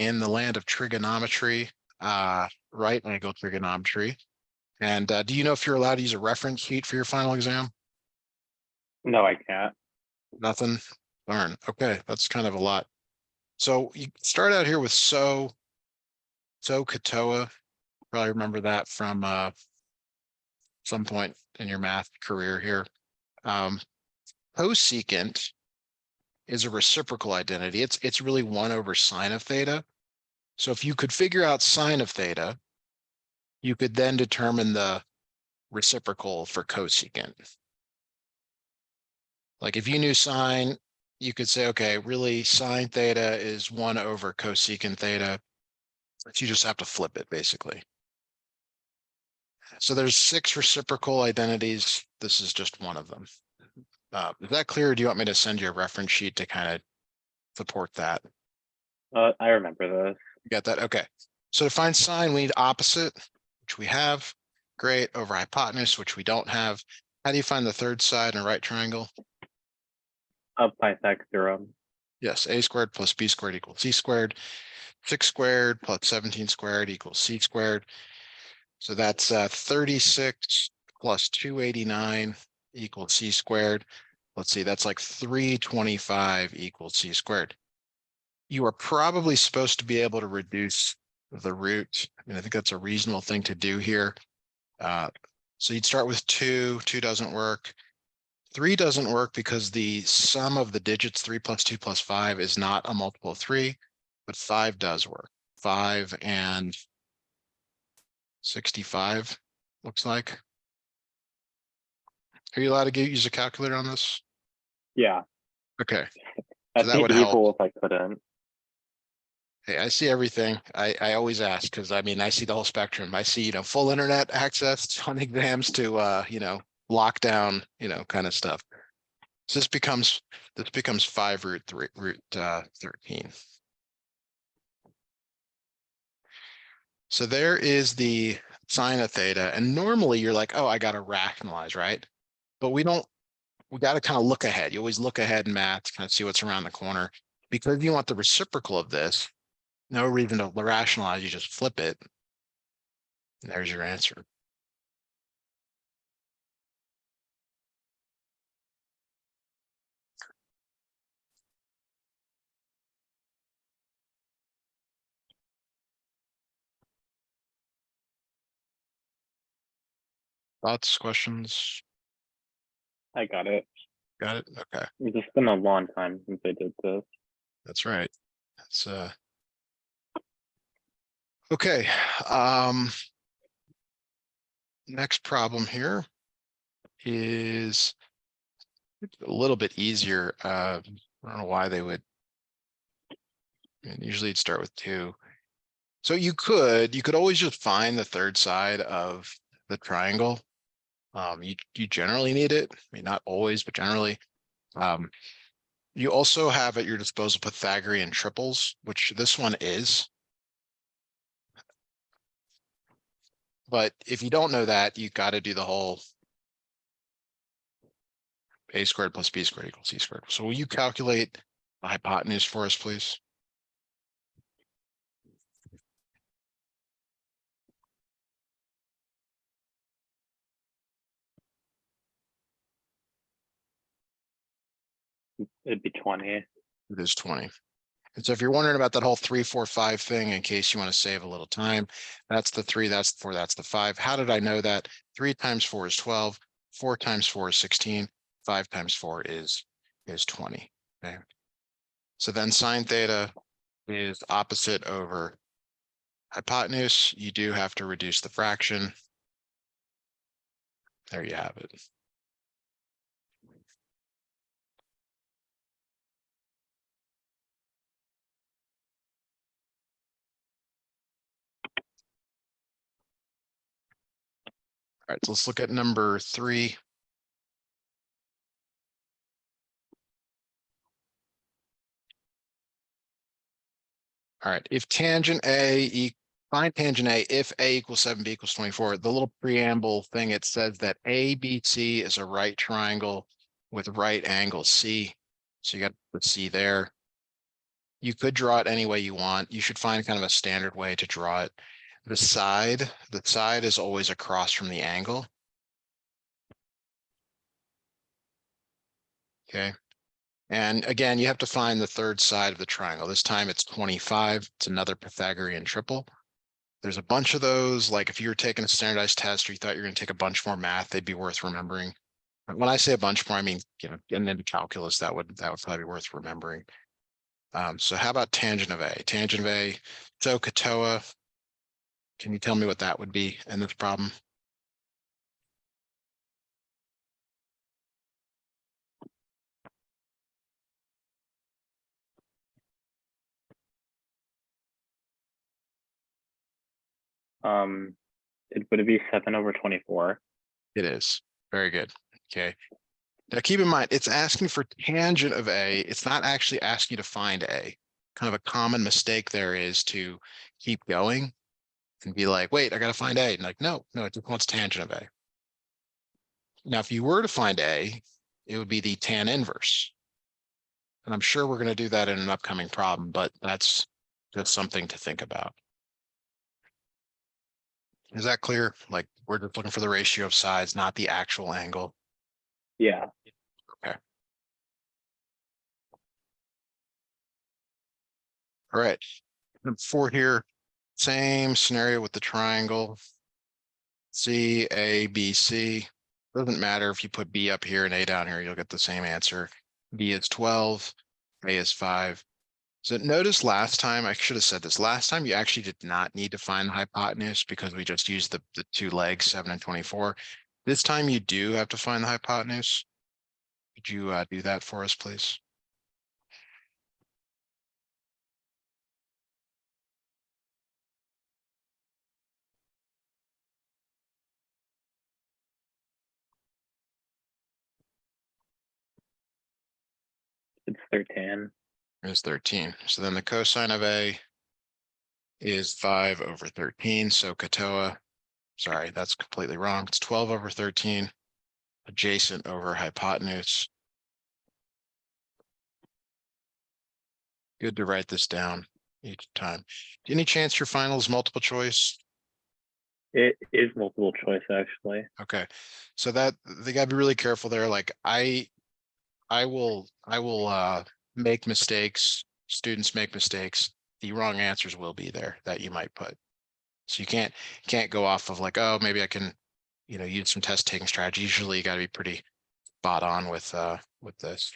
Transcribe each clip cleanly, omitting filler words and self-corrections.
in the land of trigonometry, right angle trigonometry. And do you know if you're allowed to use a reference sheet for your final exam? No, I can't. Nothing? Darn. Okay, that's kind of a lot. So you start out here with SO Katoa. Probably remember that from some point in your math career here. Cosecant is a reciprocal identity. It's really 1 over sine of theta. So if you could figure out sine of theta, you could then determine the reciprocal for cosecant. Like if you knew sine, you could say, okay, really sine theta is 1 over cosecant theta. You just have to flip it basically. So there's 6 reciprocal identities. This is just one of them. Is that clear? Or do you want me to send you a reference sheet to kind of support that? I remember this. You got that? Okay. So to find sine, we need opposite, which we have. Great. Over hypotenuse, which we don't have. How do you find the third side in a right triangle? Pythagoras theorem. Yes, a squared plus b squared equals c squared. 6 squared plus 17 squared equals c squared. So that's 36 plus 289 equals c squared. Let's see, that's like 325 equals c squared. You are probably supposed to be able to reduce the root. And I think that's a reasonable thing to do here. So you'd start with 2 doesn't work. 3 doesn't work because the sum of the digits 3 plus 2 plus 5 is not a multiple of 3, but 5 does work. 5 and 65 looks like. Are you allowed to use a calculator on this? Yeah. Okay. I'd that be would help. evil if I couldn't. Hey, I see everything. I always ask because I mean I see the whole spectrum. I see, full internet access on exams to lockdown, kind of stuff. So this becomes 5 root 13. So there is the sine of theta. And normally you're like, oh, I got to rationalize, right? But we got to kind of look ahead. You always look ahead in math, kind of see what's around the corner. Because you want the reciprocal of this, no reason to rationalize, you just flip it. And there's your answer. Thoughts, questions? I got it. Got it? Okay. It's just been a long time since I did this. That's right. That's okay. Next problem here is a little bit easier. I don't know why they would. And usually it'd start with 2. So you could always just find the third side of the triangle. You generally need it. I mean, not always, but generally. You also have at your disposal Pythagorean triples, which this one is. But if you don't know that, you got to do the whole a squared plus b squared equals c squared. So will you calculate the hypotenuse for us, please? It'd be 20. It is 20. And so if you're wondering about that whole 3, 4, 5 thing, in case you want to save a little time, that's the 3, that's the 4, that's the 5. How did I know that? 3 times 4 is 12, 4 times 4 is 16, 5 times 4 is 20. Okay. So then sine theta is opposite over hypotenuse. You do have to reduce the fraction. There you have it. All right, so let's look at number 3. All right, if tangent A, find tangent A if A equals 7, B equals 24. The little preamble thing, it says that ABC is a right triangle with right angle C. So you got the C there. You could draw it any way you want. You should find kind of a standard way to draw it. The side is always across from the angle. Okay. And again, you have to find the third side of the triangle. This time it's 25. It's another Pythagorean triple. There's a bunch of those. Like if you were taking a standardized test or you thought you were going to take a bunch more math, they'd be worth remembering. When I say a bunch more, I mean, getting into calculus, that would probably be worth remembering. So how about tangent of A? Tangent of A, SOHCAHTOA. Can you tell me what that would be in this problem? Would it be 7/24? It is. Very good. Okay. Now keep in mind, it's asking for tangent of A. It's not actually asking you to find A. Kind of a common mistake there is to keep going and be like, wait, I got to find A. And like, no, it just wants tangent of A. Now, if you were to find A, it would be the tan inverse. And I'm sure we're going to do that in an upcoming problem, but that's just something to think about. Is that clear? Like we're just looking for the ratio of sides, not the actual angle. Yeah. Okay. All right. Number 4 here, same scenario with the triangle. C, A, B, C. Doesn't matter if you put B up here and A down here, you'll get the same answer. B is 12, A is 5. So notice last time, I should have said this, last time you actually did not need to find the hypotenuse because we just used the two legs, 7 and 24. This time you do have to find the hypotenuse. Could you do that for us, please? It's 13. Is 13. So then the cosine of A is 5/13. So SOHCAHTOA, sorry, that's completely wrong. It's 12/13, adjacent over hypotenuse. Good to write this down each time. Any chance your final is multiple choice? It is multiple choice, actually. Okay. So that they gotta be really careful there. Like I will make mistakes. Students make mistakes. The wrong answers will be there that you might put. So you can't go off of like, oh, maybe I can, use some test taking strategy. Usually you gotta be pretty spot on with this.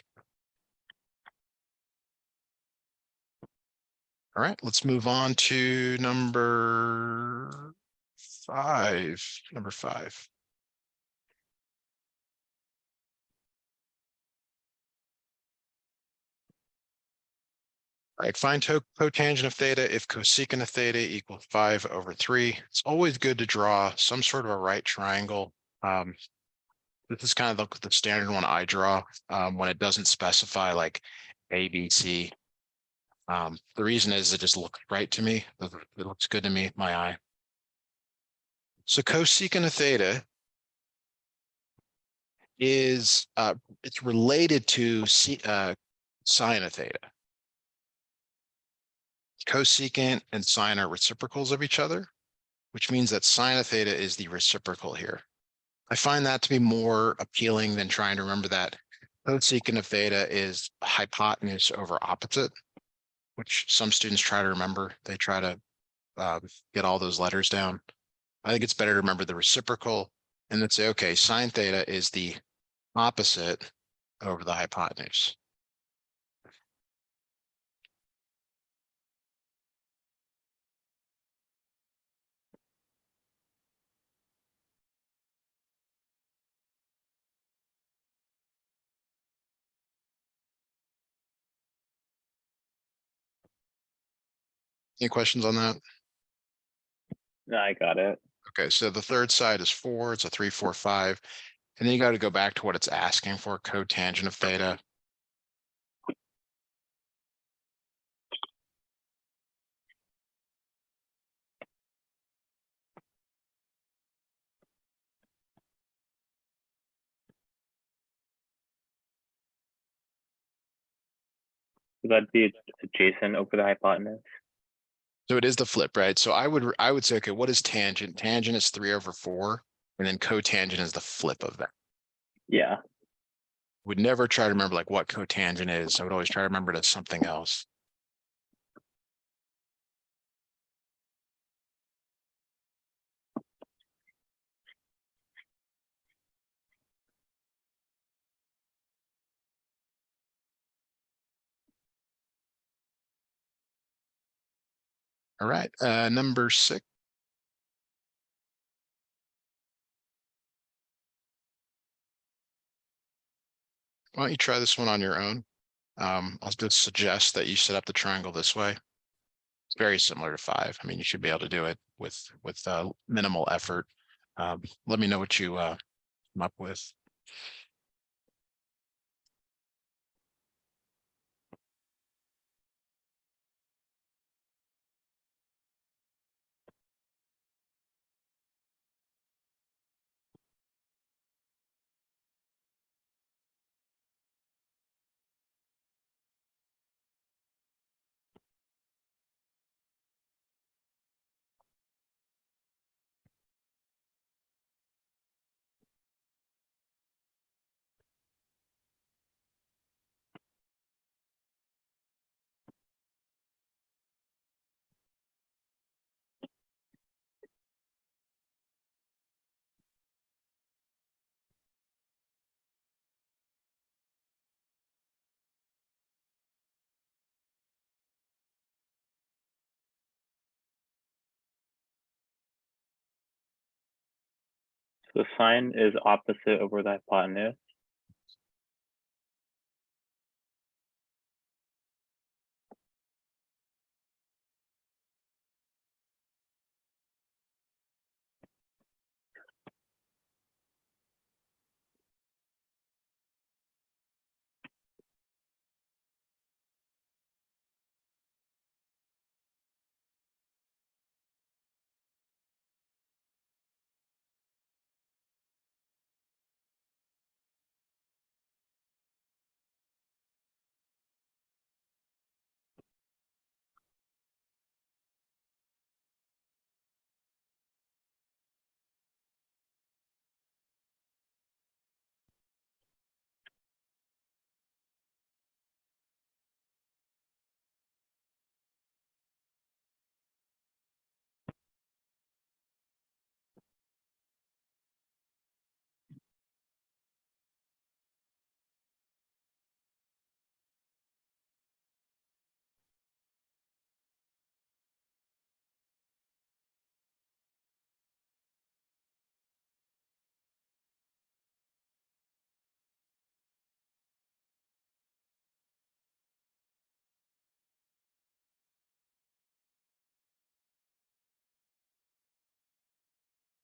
All right, let's move on to number 5. Number 5. All right, find cotangent of theta if cosecant of theta equals 5/3. It's always good to draw some sort of a right triangle. This is kind of the standard one I draw when it doesn't specify like A, B, C. The reason is it just looks right to me. It looks good to me, my eye. So cosecant of theta is it's related to sine of theta. Cosecant and sine are reciprocals of each other, which means that sine of theta is the reciprocal here. I find that to be more appealing than trying to remember that cosecant of theta is hypotenuse over opposite, which some students try to remember. They try to get all those letters down. I think it's better to remember the reciprocal and then say, okay, sine theta is the opposite over the hypotenuse. Any questions on that? No, I got it. Okay, so the third side is 4. It's a 3, 4, 5. And then you got to go back to what it's asking for, cotangent of theta. So that'd be adjacent over the hypotenuse. So it is the flip, right? So I would say, okay, what is tangent? Tangent is 3/4, and then cotangent is the flip of that. Yeah. Would never try to remember like what cotangent is. I would always try to remember it as something else. All right, number 6. Why don't you try this one on your own? I'll just suggest that you set up the triangle this way. It's very similar to 5. I mean, you should be able to do it with minimal effort. Let me know what you come up with. So the sine is opposite over the hypotenuse.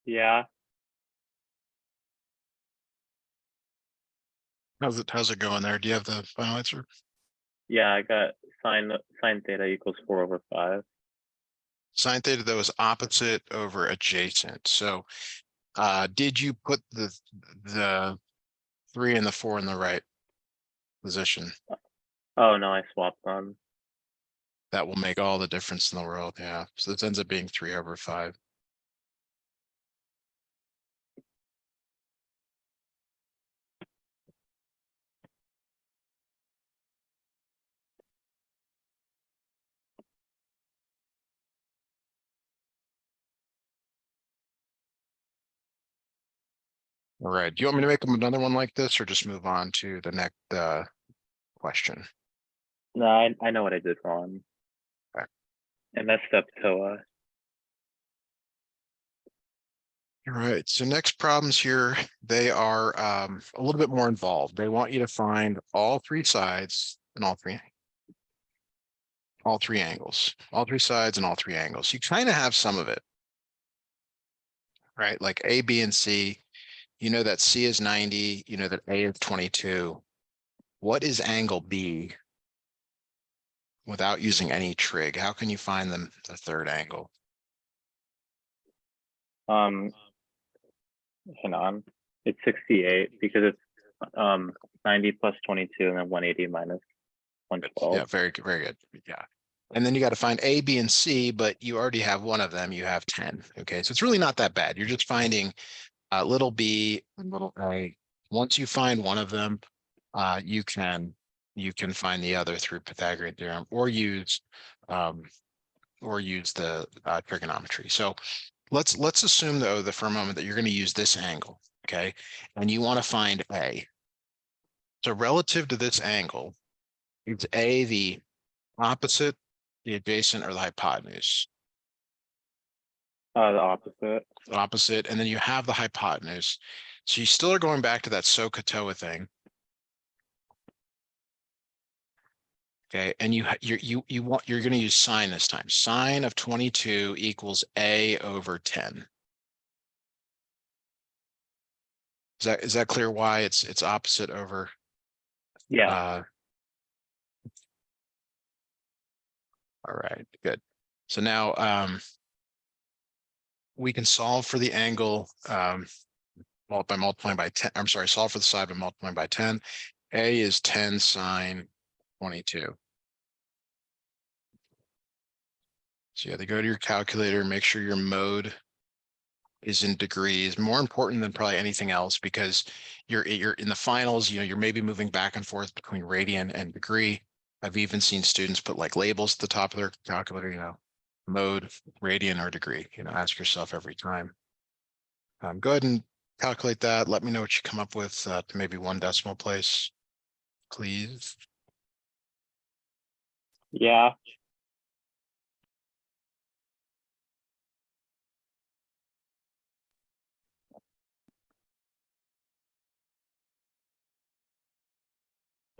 Yeah. How's it going there? Do you have the final answer? Yeah, I got sine theta equals 4/5. Sine theta though is opposite over adjacent. So did you put the 3 and the 4 in the right position? Oh no, I swapped them. That will make all the difference in the world. Yeah. So this ends up being 3/5. All right. Do you want me to make them another one like this or just move on to the next question? No, I know what I did wrong. Okay. And that's step TOA. All right. So next problems here, they are a little bit more involved. They want you to find all 3 sides and all three angles, all 3 sides and all 3 angles. You kind of have some of it, right? Like A, B, and C. You know that C is 90. You know that A is 22. What is angle B without using any trig? How can you find the 3rd angle? Hang on. It's 68 because it's 90 plus 22 and then 180 minus 112. Yeah, very good, very good. Yeah. And then you got to find A, B, and C, but you already have one of them. You have 10. Okay. So it's really not that bad. You're just finding little b and little a. Once you find one of them, you can find the other through Pythagorean theorem um, or use the trigonometry. So let's assume though that for a moment that you're going to use this angle, okay, and you want to find a. So relative to this angle, is a the opposite, the adjacent, or the hypotenuse? The opposite. Opposite, and then you have the hypotenuse. So you still are going back to that SOHCAHTOA thing. Okay, and you're going to use sine this time. Sine of 22 equals a over 10. Is that clear why it's opposite over? Yeah. All right, good. So now we can solve for the angle by multiplying by 10. I'm sorry, solve for the side by multiplying by 10. A is 10 sine 22. So you have to go to your calculator, make sure your mode is in degrees, more important than probably anything else, because you're in the finals, you're maybe moving back and forth between radian and degree. I've even seen students put like labels at the top of their calculator, mode, radian, or degree. Ask yourself every time. Go ahead and calculate that. Let me know what you come up with to maybe one decimal place, please. Yeah.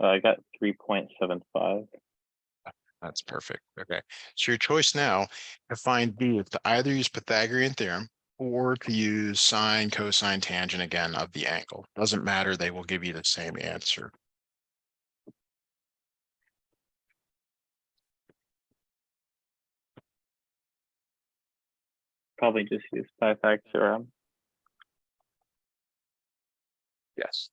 I got 3.75. That's perfect. Okay. So your choice now to find B is to either use Pythagorean theorem or to use sine, cosine, tangent again of the angle. Doesn't matter. They will give you the same answer. Probably just use Pythagorean theorem. Yes.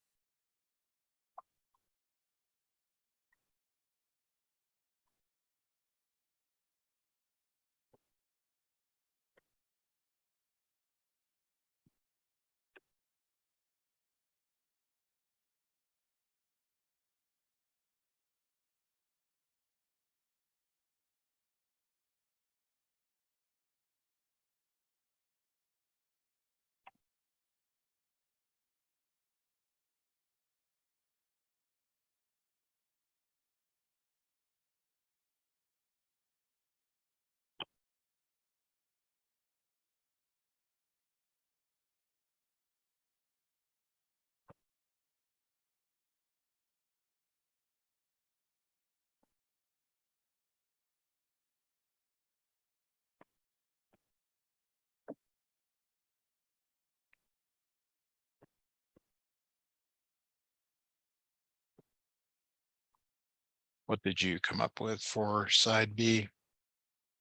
What did you come up with for side B?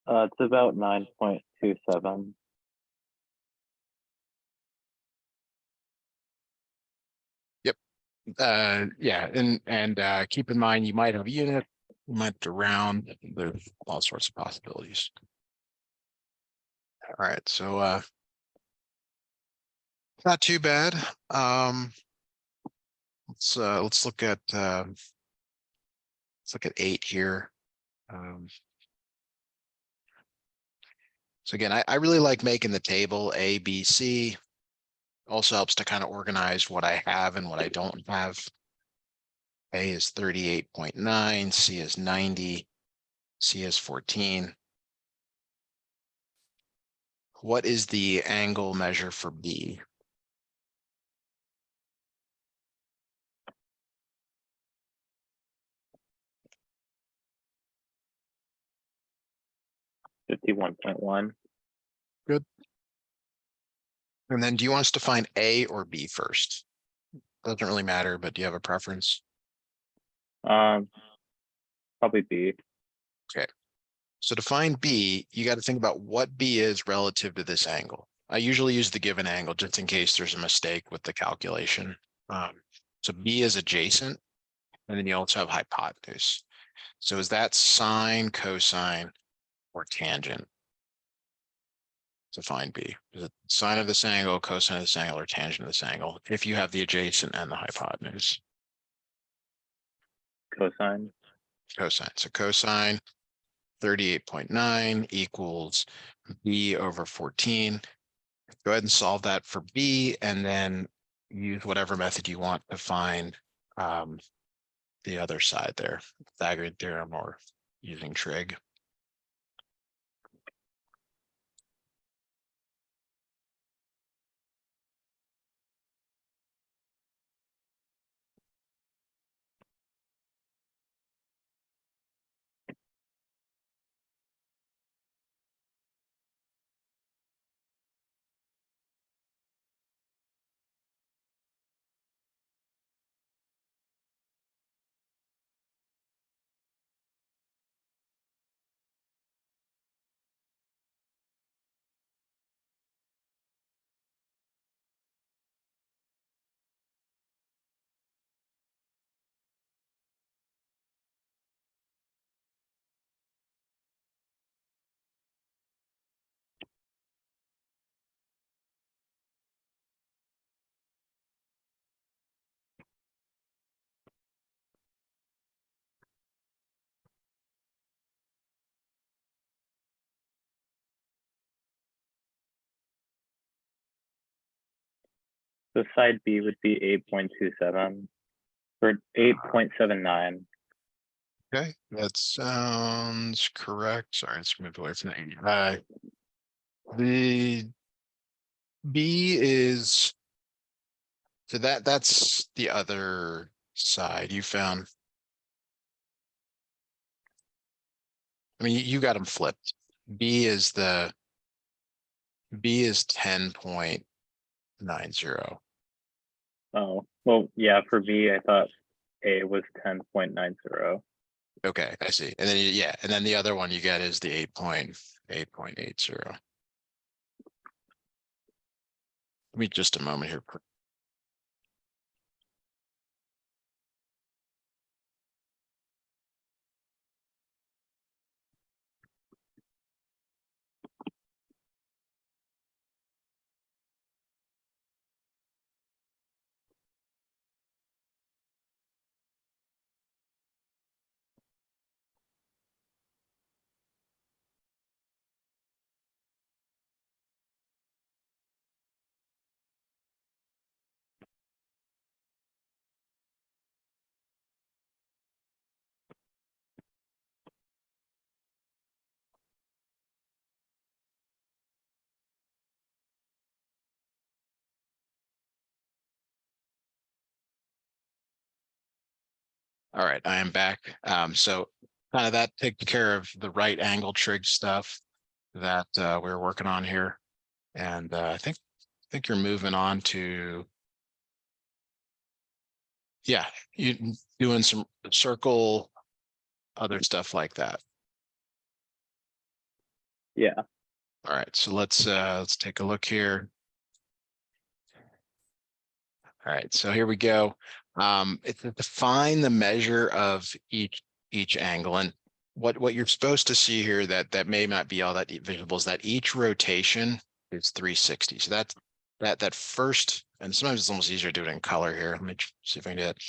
It's about 9.27. Yep. Yeah. And keep in mind, you might have a unit, you might have to round. There's all sorts of possibilities. All right. So not too bad. Let's look at 8 here. So again, I really like making the table A, B, C. Also helps to kind of organize what I have and what I don't have. A is 38.9, C is 90, C is 14. What is the angle measure for B? $51.1. Good. And then do you want us to find A or B first? Doesn't really matter, but do you have a preference? Probably B. Okay. So to find B, you got to think about what B is relative to this angle. I usually use the given angle just in case there's a mistake with the calculation. So B is adjacent, and then you also have hypotenuse. So is that sine, cosine, or tangent? To find B. Is it sine of this angle, cosine of this angle, or tangent of this angle? If you have the adjacent and the hypotenuse. Cosine. Cosine. So cosine 38.9 equals B over 14. Go ahead and solve that for B and then use whatever method you want to find the other side there, Pythagorean theorem or using trig. So side B would be 8.27 or 8.79. Okay, that sounds correct. Sorry, let's move away from that. The B is, so that's the other side you found. I mean, you got them flipped. B is 10.90. Oh, well, yeah, for B, I thought A was 10.90. Okay, I see. And then, yeah, and then the other one you get is the 8.80. Give me just a moment here. All right, I am back. So kind of that takes care of the right angle trig stuff that we're working on here. And I think you're moving on to, yeah, you doing some circle, other stuff like that. Yeah. All right, so let's take a look here. All right, so here we go. It's to define the measure of each angle, and what you're supposed to see here that may not be all that visible is that each rotation is 360. So that first, and sometimes it's almost easier to do it in color here. Let me see if I can do it.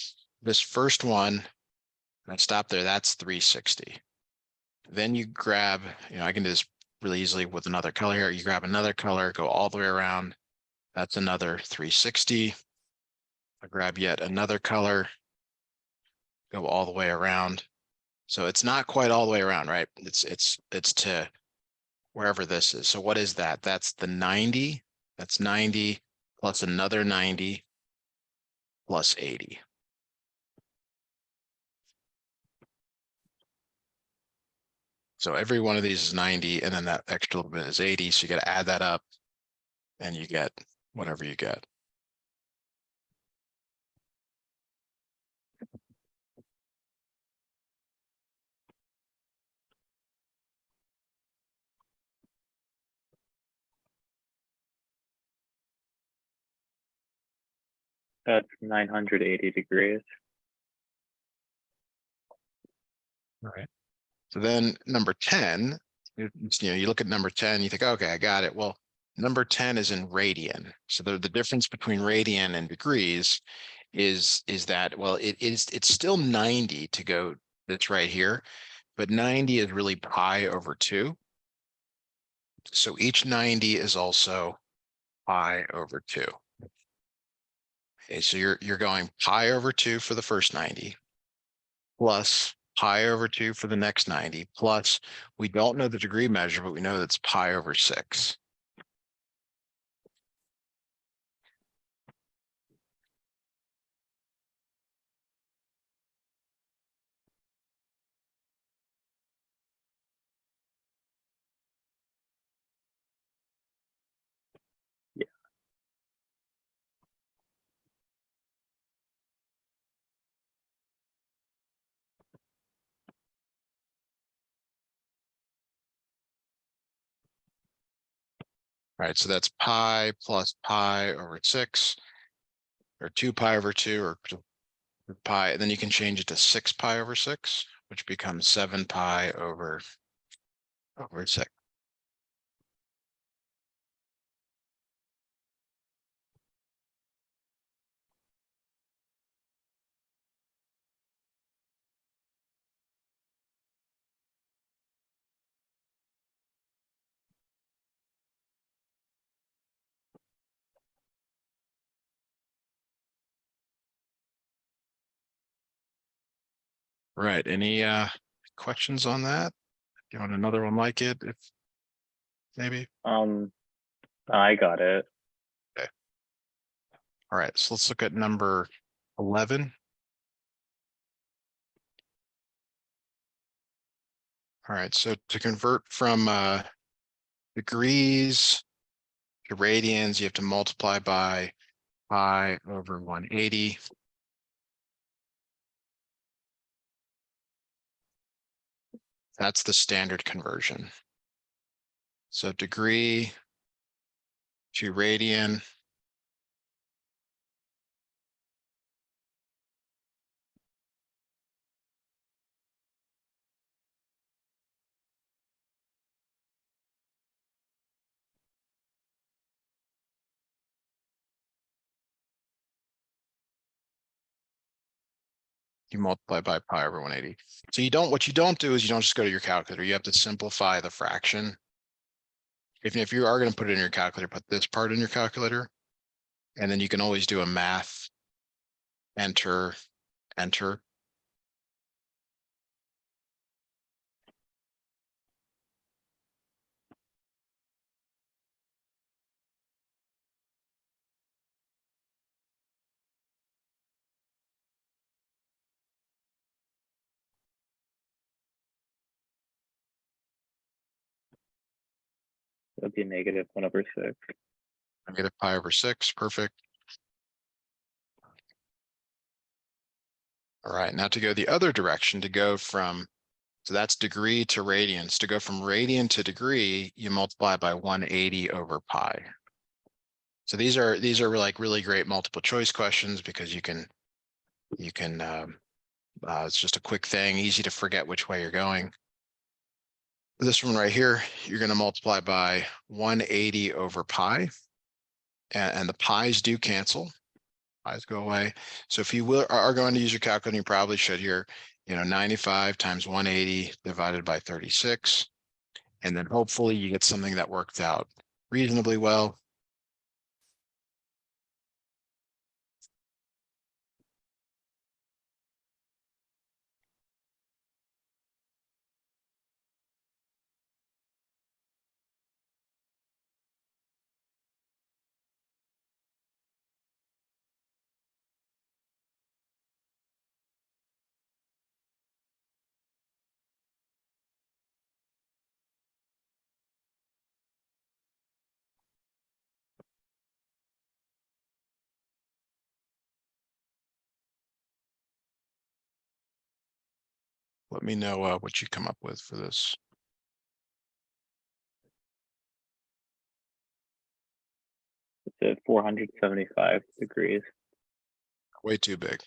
This first one, and I stop there. That's 360. Then you grab, I can do this really easily with another color here. You grab another color, go all the way around. That's another 360. I grab yet another color, go all the way around. So it's not quite all the way around, right? It's to wherever this is. So what is that? That's the 90. That's 90 plus another 90 plus 80. So every one of these is 90, and then that extra little bit is 80. So you got to add that up and you get whatever you get. That's 980 degrees. All right. So then number 10, you look at number 10, you think, okay, I got it. Well, number 10 is in radian. So the difference between radian and degrees is that, well, it's still 90 to go, that's right here, but 90 is really pi over 2. So each 90 is also pi over 2. Okay, so you're going pi over 2 for the first 90, plus pi over 2 for the next 90, plus we don't know the degree measure, but we know that's pi over 6. Yeah. All right, so that's pi plus pi over 6, or 2 pi over 2, or pi, and then you can change it to 6 pi over 6, which becomes 7 pi over 6. Right, any questions on that? You want another one like it, if maybe? I got it. Okay. All right, so let's look at number 11. All right, so to convert from degrees to radians, you have to multiply by pi over 180. That's the standard conversion. So degree to radian. You multiply by pi over 180. So what you don't do is you don't just go to your calculator. You have to simplify the fraction. If you are going to put it in your calculator, put this part in your calculator, and then you can always do a math, enter, enter. That'd be -1/6. Negative pi over 6, perfect. All right, now to go the other direction, to go from, so that's degree to radians. To go from radian to degree, you multiply by 180 over pi. So these are like really great multiple choice questions because you can it's just a quick thing, easy to forget which way you're going. This one right here, you're going to multiply by 180 over pi, and the pi's do cancel. Pi's go away. So if you are going to use your calculator, you probably should here, 95 times 180 divided by 36. And then hopefully you get something that worked out reasonably well. Let me know what you come up with for this. It's at 475 degrees. Way too big.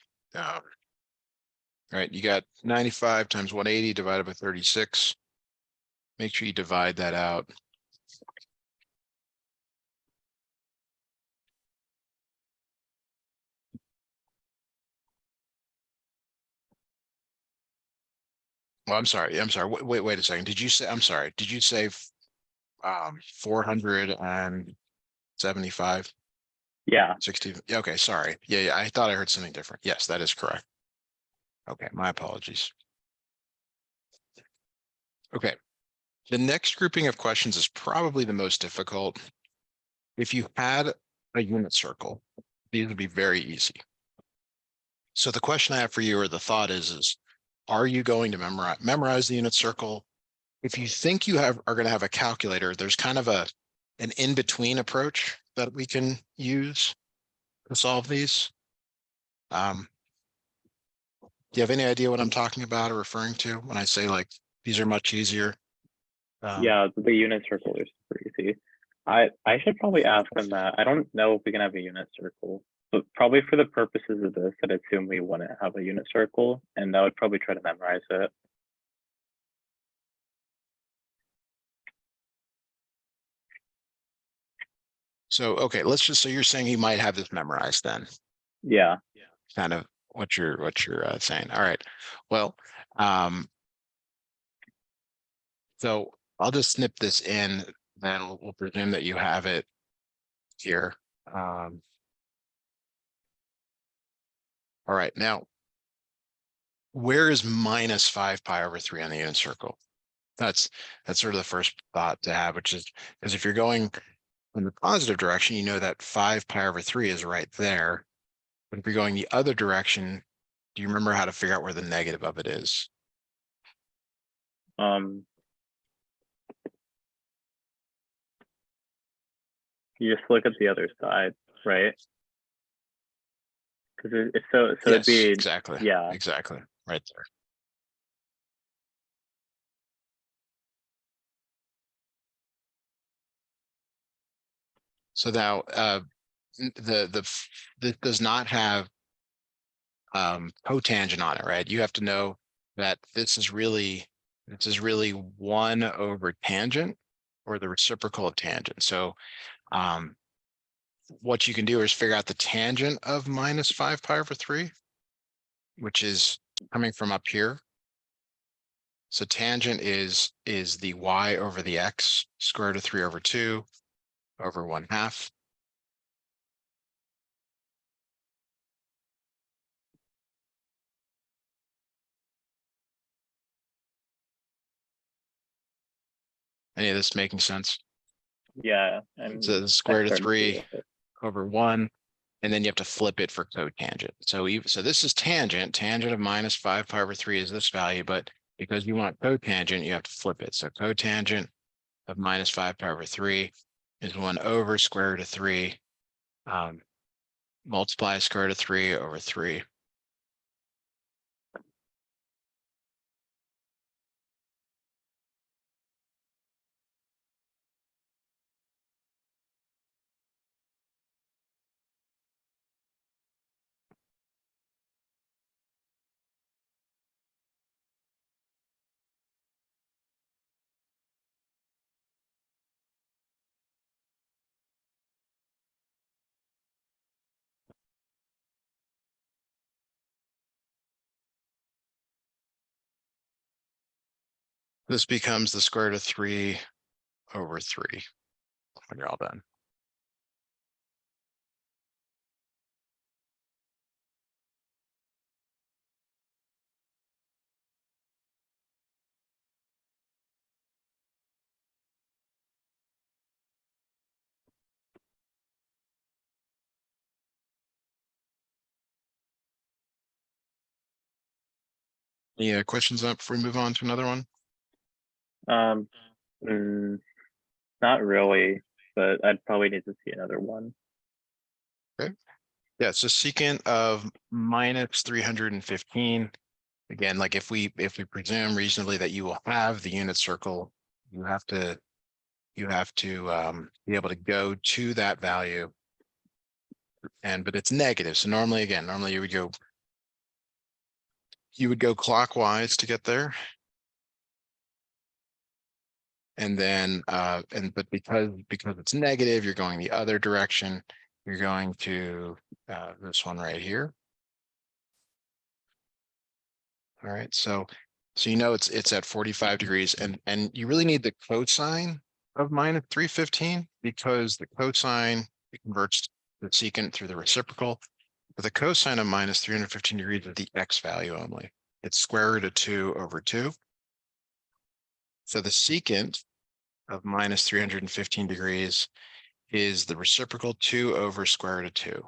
right? You got 95 times 180 divided by 36. Make sure you divide that out. Well, I'm sorry. Wait a second. Did you say, I'm sorry. Did you say 475, Yeah, 60? Yeah, okay, sorry. Yeah, I thought I heard something different. Yes, that is correct. Okay, my apologies. Okay. The next grouping of questions is probably the most difficult. If you had a unit circle, these would be very easy. So the question I have for you, or the thought is are you going to memorize the unit circle? If you think you are going to have a calculator, there's kind of an in-between approach that we can use to solve these. Do you have any idea what I'm talking about or referring to when I say like these are much easier? yeah, the unit circle is super easy. I should probably ask them that. I don't know if we can have a unit circle, but probably for the purposes of this, I'd assume we wouldn't have a unit circle, and I would probably try to memorize it. So, okay, so you're saying he might have this memorized then, Yeah. kind of what you're saying. All right. Well, um, so I'll just snip this in, then we'll presume that you have it here. All right, now, where is minus 5 pi over 3 on the unit circle? That's sort of the first thought to have, which is because if you're going in the positive direction, you know that 5 pi over 3 is right there. But if you're going the other direction, do you remember how to figure out where the negative of it is? Um, you just look at the other side, right? Because it's so it'd Yes, be exactly. yeah. Exactly. Right there. So now this does not have cotangent on it, right? You have to know that this is really 1 over tangent, or the reciprocal of tangent. So um, what you can do is figure out the tangent of minus 5 pi over 3, which is coming from up here. So tangent is the y over the x, square root of 3 over 2 over 1/2. Any of this making sense? Yeah, So the I'm square root of starting to see 3 it. over 1, and then you have to flip it for cotangent. So this is tangent. Tangent of minus 5 pi over 3 is this value, but because you want cotangent, you have to flip it. So cotangent of minus 5 pi over 3 is 1 over square root of 3, multiply square root of 3 over 3. This becomes the square root of 3 over 3 when you're all done. Any questions up before we move on to another one? Um, mm, not really, but I'd probably need to see another one. Okay. Yeah, so secant of minus 315. Again, like if we presume reasonably that you will have the unit circle, you have to be able to go to that value. But it's negative. So normally you would go you would go clockwise to get there. And then, but because it's negative, you're going the other direction. You're going to this one right here. All right, so you know it's at 45 degrees, and you really need the cosine of minus 315 because the cosine it converts the secant through the reciprocal. But the cosine of minus 315 degrees is the x value only. It's square root of 2 over 2. So the secant of minus 315 degrees is the reciprocal 2 over square root of 2.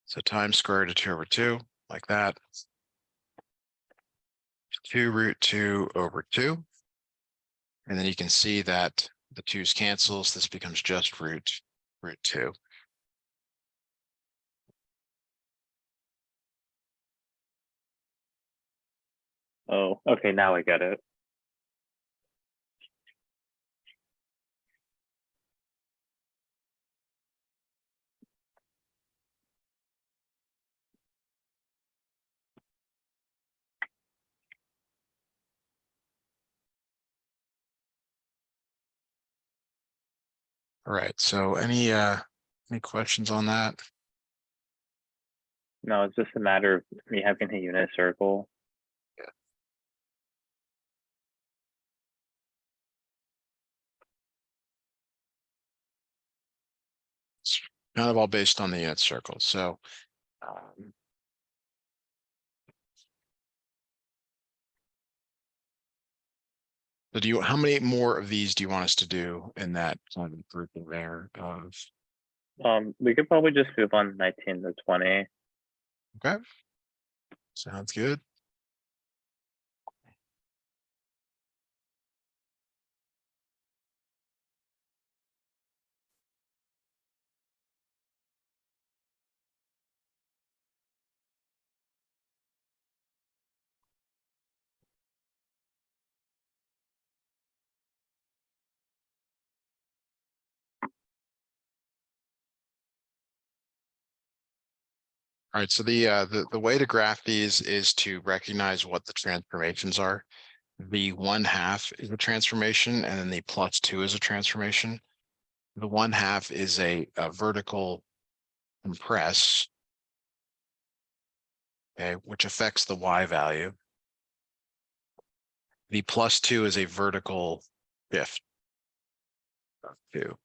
So times square root of 2 over 2, like that. 2 root 2 over 2. And then you can see that the 2's cancels. This becomes just root 2. Oh, okay, now I get it. All right. So any questions on that? No, it's just a matter of me having a unit circle. It's kind of all based on the unit circle. So do you, how many more of these do you want us to do in that kind of grouping there of? We could probably just move on 19 to 20. Okay. Sounds good. All right, so the way to graph these is to recognize what the transformations are. The 1/2 is a transformation, and then the +2 is a transformation. The 1/2 is a vertical compress, okay, which affects the y value. The +2 is a vertical shift of 2.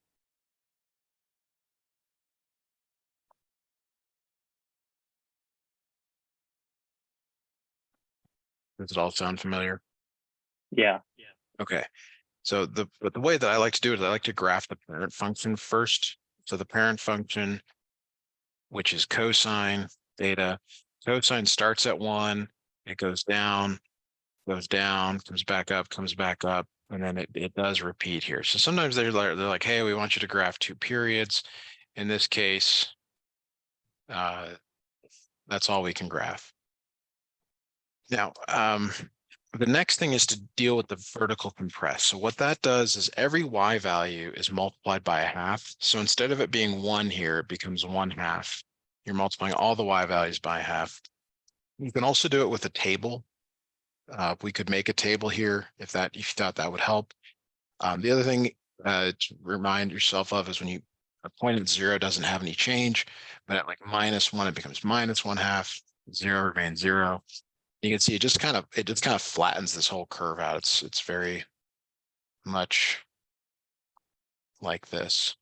Does it all sound familiar? Yeah. Okay. So but the way that I like to do it is I like to graph the parent function first. So the parent function, which is cosine theta, cosine starts at 1, it goes down, comes back up, and then it does repeat here. So sometimes they're like, hey, we want you to graph 2 periods. In this case, that's all we can graph. Now, the next thing is to deal with the vertical compress. So what that does is every y value is multiplied by 1/2. So instead of it being 1 here, it becomes 1/2. You're multiplying all the y values by 1/2. You can also do it with a table. We could make a table here if you thought that would help. The other thing to remind yourself of is when you a point at 0 doesn't have any change, but at like -1, it becomes -1/2. 0 remains 0. You can see it just kind of flattens this whole curve out. It's very much like this.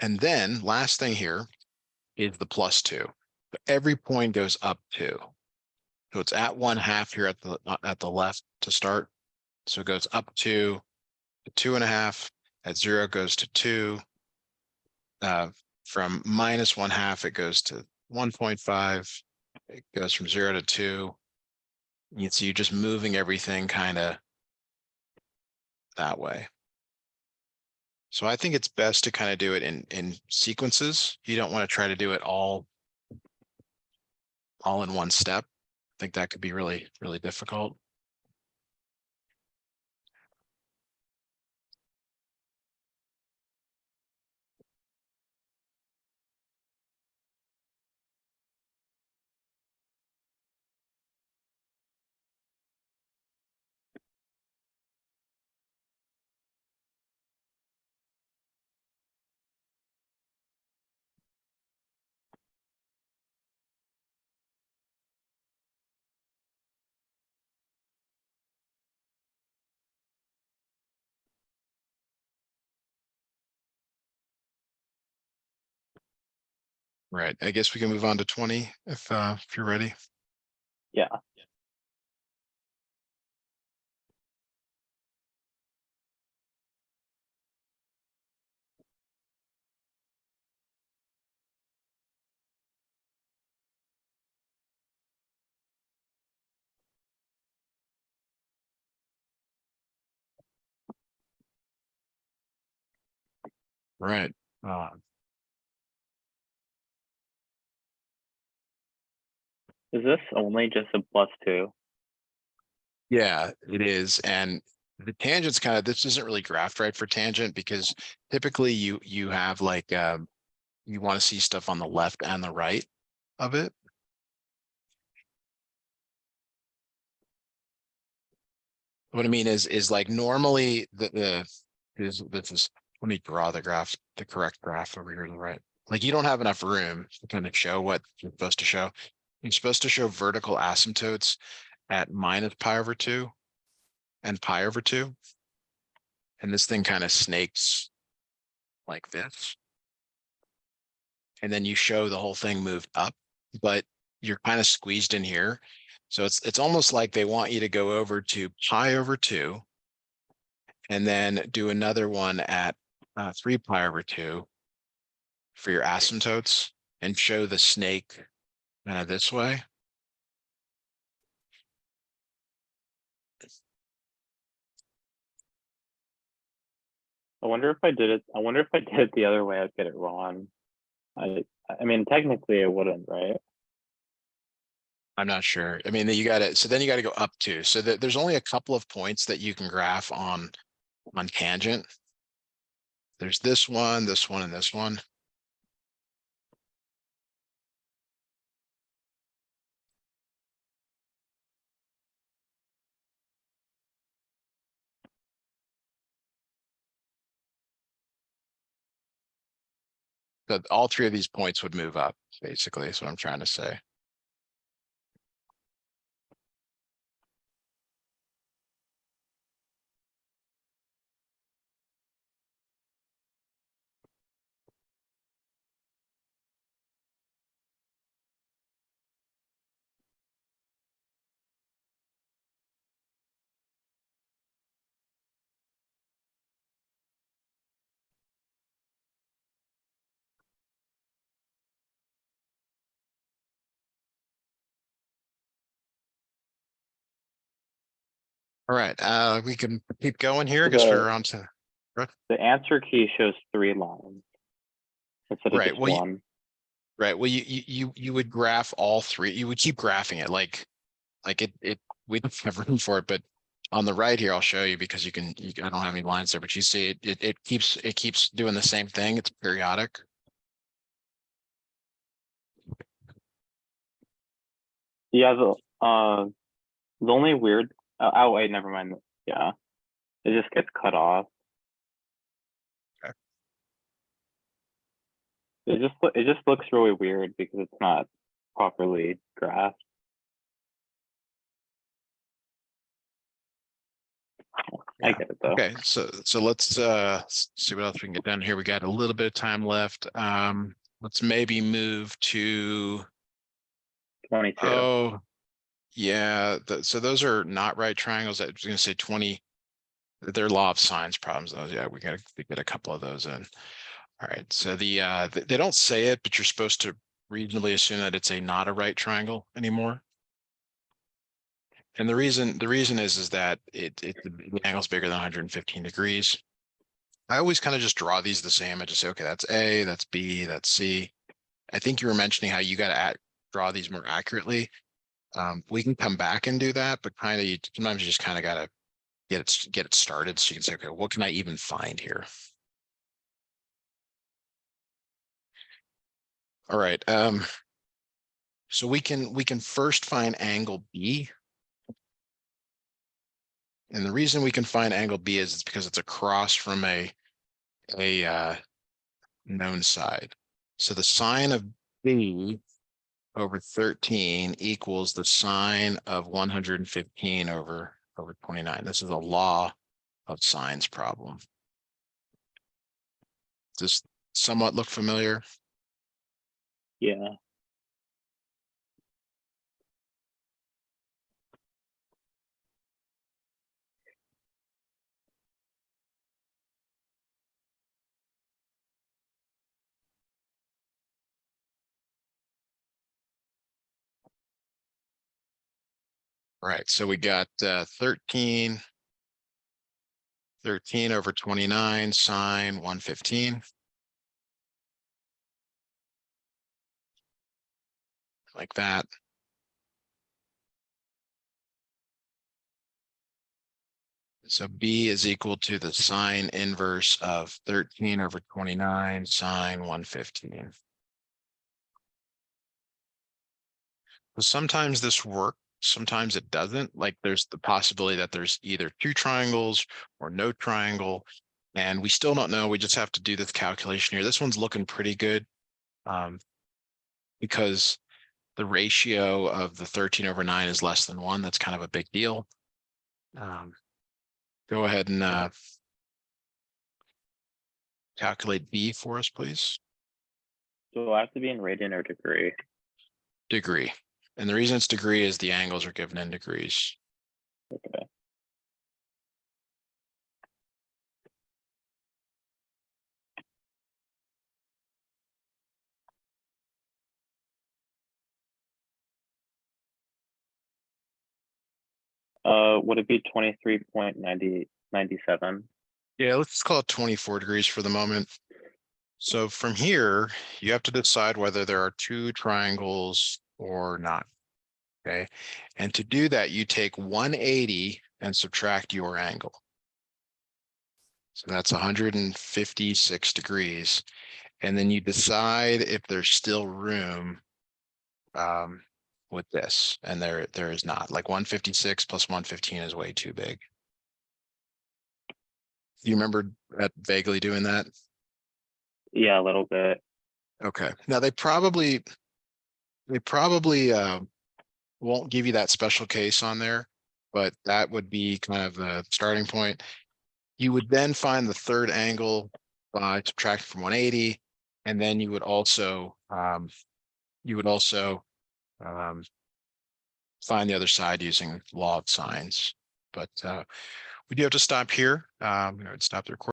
And then last thing here is the +2. So every point goes up 2. So it's at 1/2 here at the left to start. So it goes up 2 to 2.5. At 0 goes to 2. From -1/2, it goes to 1.5. It goes from 0 to 2. You can see you're just moving everything kind of that way. So I think it's best to kind of do it in sequences. You don't want to try to do it all in one step. I think that could be really, really difficult. Right. I guess we can move on to 20 if you're ready. Yeah. Right. Is this only just a +2? Yeah, it is. And the tangent's kind of, this isn't really graphed right for tangent because typically you have like you want to see stuff on the left and the right of it. What I mean is like normally the is this is let me draw the graph, the correct graph over here to the right. Like you don't have enough room to kind of show what you're supposed to show. You're supposed to show vertical asymptotes at -pi/2 and pi/2. And this thing kind of snakes like this. And then you show the whole thing moved up, but you're kind of squeezed in here. So it's almost like they want you to go over to pi/2 and then do another one at 3 pi/2 for your asymptotes and show the snake kind of this way. I wonder if I did it. I wonder if I did it the other way, I'd get it wrong. I mean, technically, I wouldn't, right? I'm not sure. I mean, you got to, so then you got to go up to, so that there's only a couple of points that you can graph on tangent. There's this one, and this one. So all three of these points would move up, basically, is what I'm trying to say. All right, we can keep going here. I guess we're on to The answer key shows 3 lines instead of right. just Well, one. right. Well, you would graph all three. You would keep graphing it like it. We don't have room for it, but on the right here, I'll show you because you can. I don't have any lines there, but you see it keeps doing the same thing. It's periodic. Yeah, the only weird. Oh wait, never mind. Yeah, it just gets cut off. Okay. It just looks really weird because it's not properly graphed. I Yeah. get it though. Okay. So let's see what else we can get done here. We got a little bit of time left. Let's maybe move to 22. oh yeah. So those are not right triangles. I was going to say 20. They're law of sines problems. Those, yeah, we got to get a couple of those in. All right. So they don't say it, but you're supposed to reasonably assume that it's not a right triangle anymore. And the reason is that the angle's bigger than 115 degrees. I always kind of just draw these the same. I just say, okay, that's A, that's B, that's C. I think you were mentioning how you got to draw these more accurately. We can come back and do that, but kind of sometimes you just kind of got to get it started so you can say, okay, what can I even find here? All right. So we can first find angle B. And the reason we can find angle B is it's because it's across from a known side. So the sine of B over 13 equals the sine of 115 over 29. This is a law of sines problem. Does this somewhat look familiar? Yeah. Right, so we got 13 over 29 sine 115. Like that. So B is equal to the sine inverse of 13 over 29 sine 115. So sometimes this works, sometimes it doesn't. Like there's the possibility that there's either two triangles or no triangle, and we still don't know. We just have to do this calculation here. This one's looking pretty good because the ratio of the 13 over 9 is less than 1. That's kind of a big deal. Go ahead and calculate B for us, please. So I have to be in radian or degree. Degree. And the reason it's degree is the angles are given in degrees. Okay. Would it be 23.97? Yeah, let's call it 24 degrees for the moment. So from here, you have to decide whether there are two triangles or not. Okay. And to do that, you take 180 and subtract your angle. So that's 156 degrees. And then you decide if there's still room with this. And there is not. Like 156 plus 115 is way too big. Do you remember vaguely doing that? Yeah, a little bit. Okay. Now they probably won't give you that special case on there, but that would be kind of the starting point. You would then find the third angle by subtracting from 180, and then you would also um, find the other side using law of sines. But we do have to stop here. I would stop the recording.